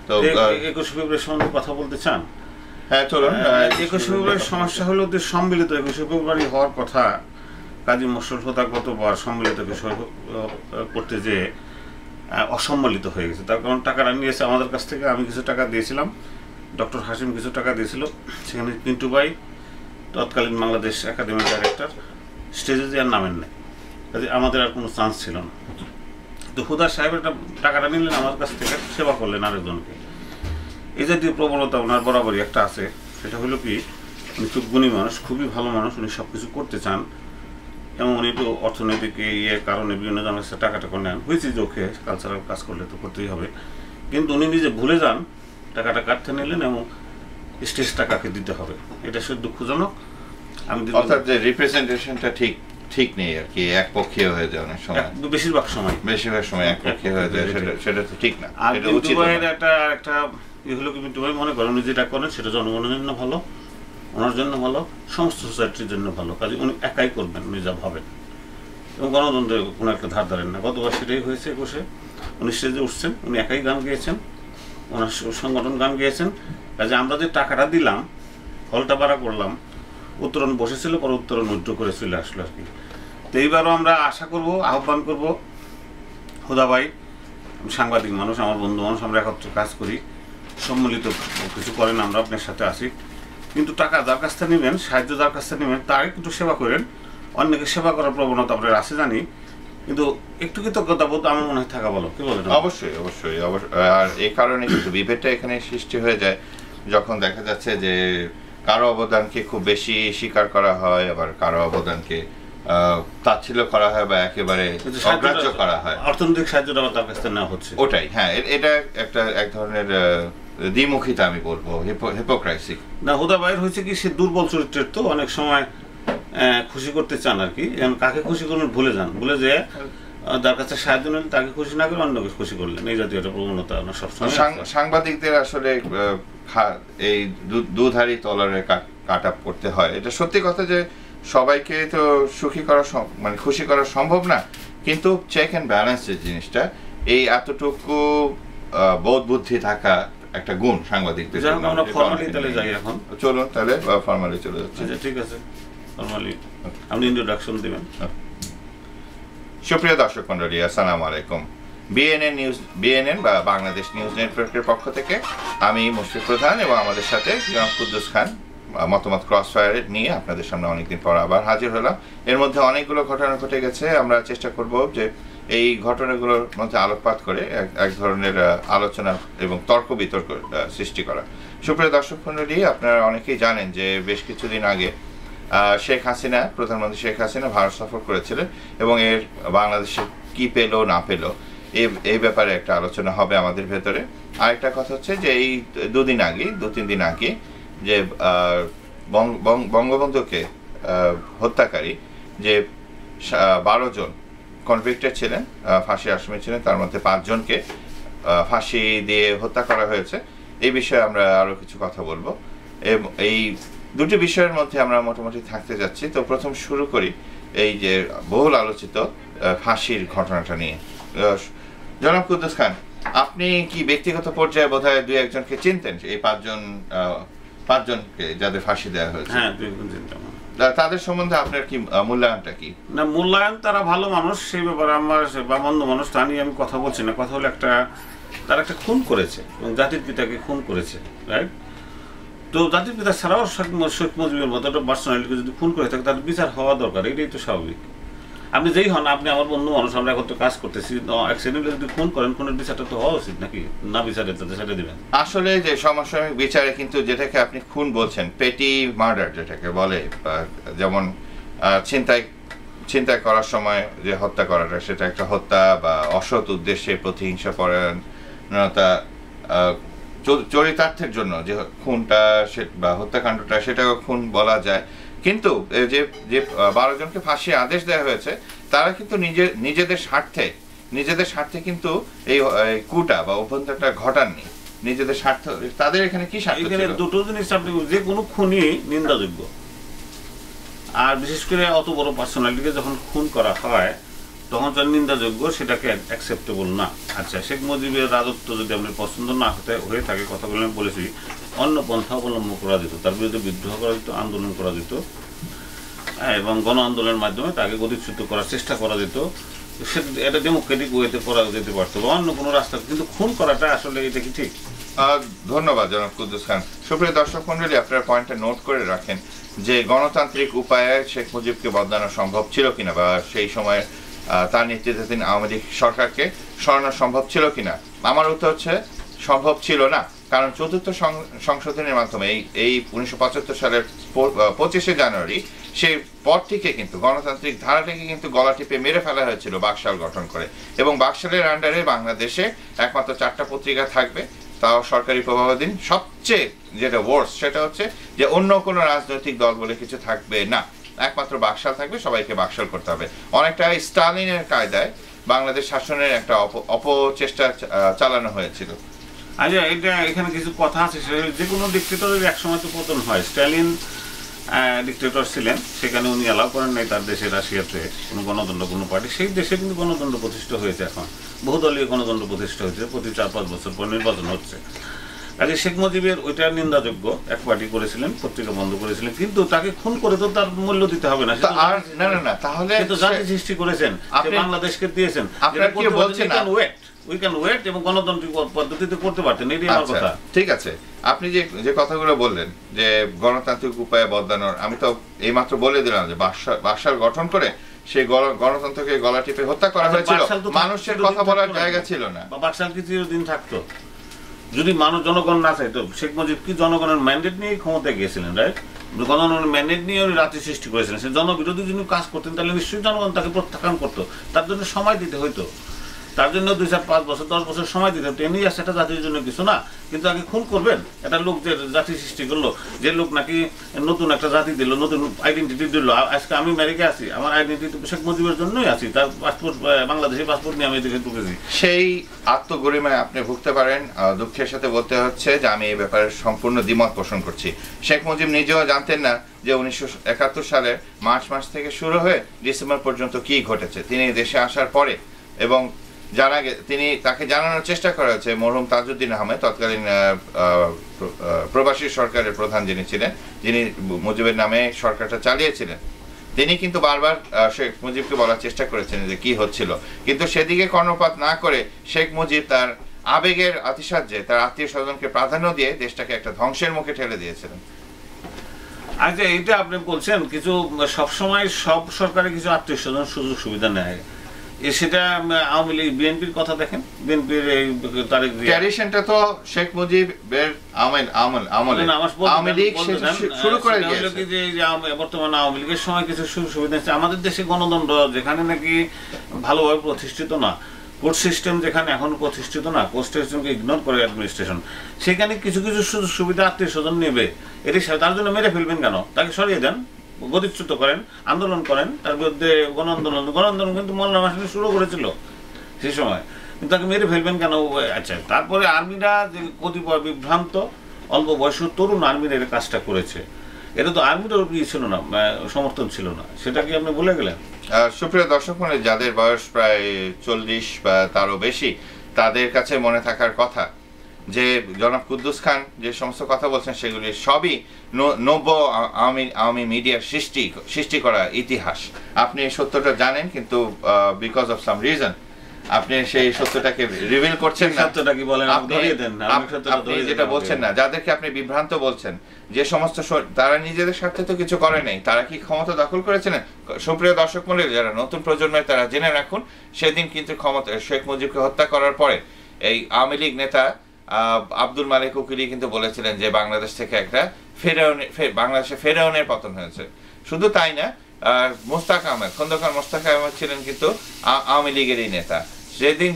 তো 21 ফেব্রুয়ারি সম্বন্ধে কথা বলতে চান? হ্যাঁ চলুন। 21 ফেব্রুয়ারির সমস্যা হলো যে সম্মিলিত 21 ফেব্রুয়ারি হওয়ার কথা, কাজী মোশাররফ হোদা গতবার সম্মিলিত বিষয় করতে যে অসম্মিলিত হয়ে গেছে। তার কারণ টাকাটা নিয়েছে আমাদের কাছ থেকে, আমি কিছু টাকা দিয়েছিলাম, ডক্টর হাশিম কিছু টাকা দিয়েছিল, সেখানে পিন্টু ভাই তৎকালীন বাংলাদেশ একাডেমির ডাইরেক্টর স্টেজে যে আর নামেন নাই, কাজে আমাদের আর কোনো চান্স ছিল না। তো হুদা সাহেব একটা টাকাটা নিলেন আমার কাছ থেকে, সেবা করলেন আরেকজনকে। এই জাতীয় প্রবণতা ওনার বরাবরই একটা আছে। সেটা হলো কি, উনি খুব গুণী মানুষ, খুবই ভালো মানুষ, উনি সব কিছু করতে চান এবং উনি তো অর্থনৈতিক কারণে বিভিন্ন জনের কাছে টাকা নেন, হয়েছে যে ওকে কালচারাল কাজ করলে তো করতেই হবে, কিন্তু উনি নিজে ভুলে যান টাকাটা কাটতে নিলেন এবং স্টেজ টাকাকে দিতে হবে। এটা সে দুঃখজনক। আমি অর্থাৎ যে রিপ্রেজেন্টেশনটা ঠিক নেই আর কি, একপক্ষীয় হয়ে যায় অনেক সময়, বেশিরভাগ সময় একপক্ষীয় হয়ে যায়, সেটা তো ঠিক না। আর পিন্টু ভাইয়ের একটা হলো কি, পিন্টু ভাই মনে করেন উনি যেটা করেন সেটা জনগণের জন্য ভালো, ওনার জন্য ভালো, সমস্ত সোসাইটির জন্য ভালো, কাজে উনি একাই করবেন উনি যা ভাবেন, এবং গণতন্ত্রের কোনো একটা ধার ধারেন না। গতবার সেটাই হয়েছে। উনি স্টেজে উঠছেন, উনি একাই গান গেয়েছেন, ওনার সংগঠন গান গেয়েছেন। কাজে আমরা যে টাকাটা দিলাম, হলটা ভাড়া করলাম, উত্তরণ বসেছিল, পরে উত্তরণ উইথড্র করে চলে আসলো আর কি। তো এইবারও আমরা আশা করব, আহ্বান করব, হুদা ভাই সাংবাদিক মানুষ, আমার বন্ধু মানুষ, আমরা একত্রে কাজ করি, সম্মিলিত কিছু করেন, আমরা আপনার সাথে আসি, কিন্তু টাকা যার কাছ থেকে নেবেন, সাহায্য যার কাছ থেকে নেবেন, তার একটু সেবা করেন। অন্যকে সেবা করার প্রবণতা আপনার আছে জানি, কিন্তু একটু কৃতজ্ঞতা বোধ আমার মনে হয় থাকা ভালো। কি বলেন? অবশ্যই। আর এই কারণে কিন্তু বিভেদটা এখানে সৃষ্টি হয়ে যায় যখন দেখা যাচ্ছে যে কারো অবদানকে খুব বেশি স্বীকার করা হয়, আবার কারো অবদানকে তাচ্ছিল্য করা হয় বা একেবারে অগ্রাহ্য করা হয়। অর্থনৈতিক সাহায্যটা তার কাছ থেকে নেওয়া হচ্ছে, ওটাই। হ্যাঁ, এটা এক ধরনের দ্বিমুখিতা আমি বলবো, হিপোক্রাইসি। না, হুদা ভাইয়ের হয়েছে কি, সে দুর্বল চরিত্রের, তো অনেক সময় খুশি করতে চান আর কি, কাকে খুশি করবেন ভুলে যান, ভুলে যে যার কাছে সাহায্য নিলেন তাকে খুশি না করে অন্যকে খুশি করলেন, এই জাতীয় একটা প্রবণতা সবসময়। সাংবাদিকদের আসলে এই দুধারি তলারে কাটা পড়তে হয়। এটা সত্যি কথা যে সবাইকে তো সুখী করা মানে খুশি করা সম্ভব না, কিন্তু চেক অ্যান্ড ব্যালেন্সের জিনিসটা, এই এতটুকু বোধ বুদ্ধি থাকা একটা গুণ সাংবাদিকদের। আমরা ফর্মালি তাহলে যাই এখন। চলুন তাহলে ফর্মালি চলে যাচ্ছি। ঠিক আছে, ফর্মালি আপনি ইন্ট্রোডাকশন দেবেন। সুপ্রিয় দর্শক মণ্ডলী, আসসালামু আলাইকুম। বিএনএন বা বাংলাদেশ নিউজ নেটওয়ার্কের পক্ষ থেকে আমি মুশফিক প্রধান এবং আমাদের সাথে জনাব কুদ্দুস খান মতামত ক্রসফায়ার নিয়ে আপনাদের সামনে অনেকদিন পর আবার হাজির হলাম। এর মধ্যে অনেকগুলো ঘটনা ঘটে গেছে, আমরা চেষ্টা করব যে এই ঘটনাগুলোর মধ্যে আলোকপাত করে এক ধরনের আলোচনা এবং তর্ক বিতর্ক সৃষ্টি করা। সুপ্রিয় দর্শক মণ্ডলী, আপনারা অনেকেই জানেন যে বেশ কিছুদিন আগে প্রধানমন্ত্রী শেখ হাসিনা ভারত সফর করেছিলেন এবং এর বাংলাদেশে কি পেল না পেল এই ব্যাপারে একটা আলোচনা হবে আমাদের ভেতরে। আরেকটা কথা হচ্ছে যে এই দু তিন দিন আগে যে বঙ্গবন্ধুকে হত্যাকারী যে 12 জন কনভিক্টেড ছিলেন, ফাঁসি আসামি ছিলেন, তার মধ্যে 5 জনকে ফাঁসি দিয়ে হত্যা করা হয়েছে। এই বিষয়ে আমরা আরো কিছু কথা বলবো। এই দুটি বিষয়ের মধ্যে আমরা মোটামুটি থাকতে যাচ্ছি। তো প্রথম শুরু করি এই যে বহুল আলোচিত ফাঁসির ঘটনাটা নিয়ে। জনাব কুদ্দুস খান, আপনি কি ব্যক্তিগত পর্যায়ে বোধহয় 2-1 জনকে চিনতেন, এই 5 জনকে যাদের ফাঁসি দেওয়া হয়েছে? হ্যাঁ, 2-1 চিনতাম। তাদের সম্বন্ধে আপনার কি মূল্যায়নটা কি? না, মূল্যায়ন, তারা ভালো মানুষ, সেই ব্যাপারে আমার বা মন্দ মানুষ তা নিয়ে আমি কথা বলছি না। কথা হলো তারা একটা খুন করেছে এবং জাতির পিতাকে খুন করেছে, রাইট? তো জাতির পিতা ছাড়াও শেখ মুজিবের মতো একটা পার্সোনালিটিকে যদি খুন করে থাকে তার বিচার হওয়া দরকার, এটাই তো স্বাভাবিক। আপনি যেই হন, আপনি আমার বন্ধু মানুষ, আমরা এখন তো কাজ করতেছি, অ্যাক্সিডেন্টে যদি খুন করেন, খুনের বিচারটা তো হওয়া উচিত নাকি? না বিচারে তাদের সেটা দেবেন। আসলে যে সমসাময়িক বিচারে কিন্তু যেটাকে আপনি খুন বলছেন, পেটি মার্ডার যেটাকে বলে, যেমন ছিনতাই করার সময় যে হত্যা করাটা, সেটা একটা হত্যা বা অসৎ উদ্দেশ্যে প্রতিহিংসা পরায়ণতা চরিতার্থের জন্য যে খুনটা বা হত্যাকাণ্ডটা, সেটাকে খুন বলা যায়। কিন্তু যে 12 জনকে ফাঁসি আদেশ দেওয়া হয়েছে, তারা কিন্তু নিজেদের স্বার্থে কিন্তু এই কুটা বা অভ্যন্তরটা ঘটাননি, নিজেদের স্বার্থ। তাদের এখানে কি স্বার্থ ছিল? এখানে দুটো জিনিস, আপনি যে কোনো খুনই নিন্দাযোগ্য, আর বিশেষ করে অত বড় পার্সোনালিটিকে যখন খুন করা হয় তখন তার নিন্দাযোগ্য, সেটাকে অ্যাকসেপ্টেবল না। আচ্ছা, শেখ মুজিবের রাজত্ব যদি আপনার পছন্দ না হয়ে থাকে, কথাগুলো আমি বলেছি, অন্য পন্থা অবলম্বন করা যেত, তার বিরুদ্ধে বিদ্রোহ করা যেত, আন্দোলন করা যেত, এবং গণ আন্দোলনের মাধ্যমে তাকে গতিচ্যুত করার চেষ্টা করা যেত। এটা ডেমোক্রেটিক ওয়েতে করা যেতে পারতো, বা অন্য কোনো রাস্তা, কিন্তু খুন করাটা আসলে এটা কি ঠিক? ধন্যবাদ জনাব কুদ্দুস খান। সুপ্রিয় দর্শক মন্ডলী, আপনার পয়েন্টটা নোট করে রাখেন যে গণতান্ত্রিক উপায়ে শেখ মুজিবকে বদলানো সম্ভব ছিল কিনা, বা সেই সময় তার নেতৃত্বাধীন আওয়ামী লীগ সরকারকে সরানো সম্ভব ছিল কিনা। আমার উত্তর হচ্ছে সম্ভব ছিল না, কারণ চতুর্থ সংশোধনের মাধ্যমে এই 1975 সালের 25শে জানুয়ারি সেই পথটিকে কিন্তু গণতান্ত্রিক ধারাটাকে কিন্তু গলা টিপে মেরে ফেলা হয়েছিল বাকশাল গঠন করে। এবং বাকশালের আন্ডারে বাংলাদেশে একমাত্র 4টা পত্রিকা থাকবে, তাও সরকারি প্রভাবাধীন। সবচেয়ে যেটা ওয়ার্স সেটা হচ্ছে যে অন্য কোনো রাজনৈতিক দল বলে কিছু থাকবে না, একমাত্র বাকশাল থাকবে, সবাইকে বাকশাল করতে হবে। অনেকটা স্টালিনের কায়দায় বাংলাদেশ শাসনের একটা অপচেষ্টা চালানো হয়েছিল। আচ্ছা, এটা এখানে কিছু কথা আছে, যে কোনো ডিক্টেটরের একসময় তো পতন হয়। স্ট্যালিন ডিক্টেটর ছিলেন, সেখানে উনি অ্যালাউ করেন নাই তার দেশে রাশিয়াতে কোনো গণতন্ত্র, কোনো পার্টি। সেই দেশে কিন্তু গণতন্ত্র প্রতিষ্ঠা হয়েছে, এখন বহুদলীয় গণতন্ত্র প্রতিষ্ঠা হয়েছে, প্রতি 4-5 বছর পর নির্বাচন হচ্ছে। কাজে শেখ মুজিবের ওইটা নিন্দাযোগ্য, এক পার্টি করেছিলেন, পত্রিকা বন্ধ করেছিলেন, কিন্তু তাকে খুন করে তো তার মূল্য দিতে হবে না। না, তাহলে জাতি সৃষ্টি করেছেন, বাংলাদেশকে দিয়েছেন, উই ক্যান ওয়েট, এবং গণতান্ত্রিক পদ্ধতিতে করতে পারতেন, এটাই আমার কথা। ঠিক আছে, আপনি যে কথাগুলো বললেন যে গণতান্ত্রিক উপায়ে বদলানোর, আমি তো এইমাত্র বলে দিলাম যে বাকশাল গঠন করে সেই গণতন্ত্রকে গলা টিপে হত্যা করা হয়েছিল, মানুষের কথা বলার জায়গা ছিল না। বাকশাল কি চিরদিন থাকতো? যদি জনগণ না চাইতো, শেখ মুজিব কি জনগণের ম্যান্ডেট নিয়ে ক্ষমতায় গিয়েছিলেন, রাইট? জনগণের ম্যান্ডেট নিয়ে উনি রাজ্য সৃষ্টি করেছিলেন। সে জনবিরোধী যিনি কাজ করতেন, তাহলে নিশ্চয়ই জনগণ তাকে প্রত্যাখ্যান করতো, তার জন্য সময় দিতে হইতো, তার জন্য 2-4-5 বছর 10 বছর সময় দিতে হতো। এমনি আসে, এটা জাতির জন্য কিছু না, কিন্তু আগে খুন করবেন একটা লোক যে জাতি সৃষ্টি করলো, যে লোক নাকি নতুন একটা জাতি দিল, নতুন আইডেন্টিটি দিল। আজকে আমি আমেরিকা আছি, আমার আইডেন্টিটি শেখ মুজিবের জন্যই আছি, তার পাসপোর্ট, বাংলাদেশি পাসপোর্ট নিয়ে আমি এদিকে ঢুকেছি। সেই আত্মগরিমায় আপনি ভুগতে পারেন। দুঃখের সাথে বলতে হচ্ছে যে আমি এই ব্যাপারে সম্পূর্ণ দ্বিমত পোষণ করছি। শেখ মুজিব নিজেও জানতেন না যে 1971 সালের মার্চ মাস থেকে শুরু হয়ে ডিসেম্বর পর্যন্ত কি ঘটেছে। তিনি দেশে আসার পরে, এবং তাকে জানানোর চেষ্টা করা হয়েছে, মরহুম তাজউদ্দিন আহমেদ, তৎকালীন প্রবাসী সরকারের প্রধান যিনি ছিলেন, যিনি মুজিবের নামে সরকারটা চালিয়েছিলেন, তিনি কিন্তু বারবার শেখ মুজিবকে বলার চেষ্টা করেছেন যে কি হচ্ছিল, কিন্তু সেদিকে কর্ণপাত না করে শেখ মুজিব তার আবেগের আতিশায্যে তার আত্মীয় স্বজনকে প্রাধান্য দিয়ে দেশটাকে একটা ধ্বংসের মুখে ঠেলে দিয়েছিলেন। আচ্ছা, এটা আপনি বলছেন, কিছু সবসময় সব সরকারের কিছু আত্মীয় স্বজন সুযোগ সুবিধা নেয়, সেটা আওয়ামী লীগ বিএনপির কথা দেখেন, বিএনপির তারিখ ট্র্যাডিশনটা তো শেখ মুজিবের আওয়ামী লীগ শুরু করে দিয়েছে। যে বর্তমানে আওয়ামী লীগের সময় কিছু সুযোগ সুবিধা আছে। আমাদের দেশে গণতন্ত্র যেখানে নাকি ভালোভাবে প্রতিষ্ঠিত না, কোর্ট সিস্টেম যেখানে এখন প্রতিষ্ঠিত না, কোর্ট সিস্টেমকে ইগনোর করে অ্যাডমিনিস্ট্রেশন, সেখানে কিছু কিছু সুযোগ সুবিধা আত্মীয় স্বজন নেবে, এটি তার জন্য মেরে ফেলবেন কেন? তাকে সরিয়ে দেন, গতিচ্যুত করেন, আন্দোলন করেন, তার বিরুদ্ধে গণ আন্দোলন কিন্তু মোল্লা মাসুদ শুরু করেছিল সেই সময়, কিন্তু তাকে মেরে ফেলবেন কেন? আচ্ছা, তারপরে আর্মিরা যে কতিপয় বিভ্রান্ত অল্প বয়স্ক তরুণ আর্মিরা এর কাজটা করেছে, এটা তো আর্মির ছিল না, সমর্থন ছিল না, সেটা কি আপনি ভুলে গেলেন? সুপ্রিয় দর্শক, যাদের বয়স প্রায় 40 বা তারও বেশি, তাদের কাছে মনে থাকার কথা যে জনাব কুদ্দুস খান যে সমস্ত কথা বলছেন সেগুলি সবই নব্য আওয়ামী মিডিয়ার সৃষ্টি করা ইতিহাস। আপনি সত্যটা জানেন, কিন্তু বিকজ অফ সাম রিজন আপনি সেই সত্যটাকে রিভিল করছেন না। সত্যটা কি বলেন, আপনি যেটা বলছেন না, যাদেরকে আপনি বিভ্রান্ত বলছেন, যে সমস্ত তারা নিজেদের স্বার্থে তো কিছু করে নাই, তারা কি ক্ষমতা দখল করেছিলেন? সুপ্রিয় দর্শক মণ্ডলী, যারা নতুন প্রজন্মের, তারা জেনে রাখুন, সেদিন কিন্তু ক্ষমতা শেখ মুজিবকে হত্যা করার পরে এই আওয়ামী লীগ নেতা আব্দুল মালিক উকিলি কিন্তু বলেছিলেন যে বাংলাদেশ থেকে একটা বাংলাদেশে ফেরাউনের পতন হয়েছে। শুধু তাই না, খন্দকার মোস্তাক আহমেদ ছিলেন কিন্তু আওয়ামী লীগেরই নেতা। সেদিন